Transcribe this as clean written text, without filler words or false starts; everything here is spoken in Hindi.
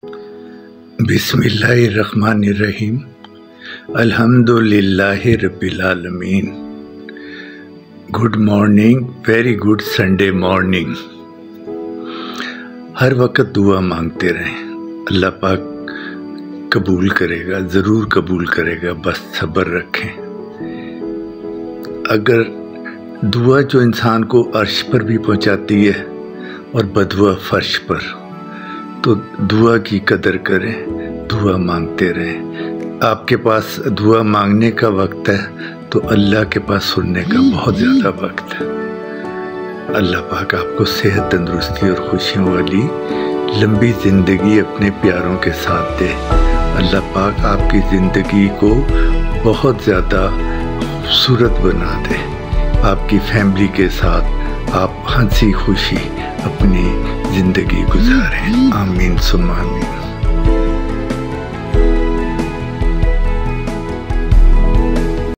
बिस्मिल्लाहिर्रहमानिर्रहीम। अल्हम्दुलिल्लाहि रब्बिल आलमीन। Good morning, very good Sunday morning. हर वक्त दुआ मांगते रहें, अल्लाह पाक कबूल करेगा, ज़रूर कबूल करेगा, बस सब्र रखें। अगर दुआ जो इंसान को अर्श पर भी पहुंचाती है और बदुआ फर्श पर, तो दुआ की कदर करें, दुआ मांगते रहें। आपके पास दुआ मांगने का वक्त है तो अल्लाह के पास सुनने का बहुत ज़्यादा वक्त है। अल्लाह पाक आपको सेहत, तंदुरुस्ती और खुशियों वाली लंबी ज़िंदगी अपने प्यारों के साथ दे। अल्लाह पाक आपकी ज़िंदगी को बहुत ज़्यादा खूबसूरत बना दे। आपकी फैमिली के साथ आप हंसी खुशी अपनी ज़िंदगी गुजारें। आमीन सुम्मा आमीन।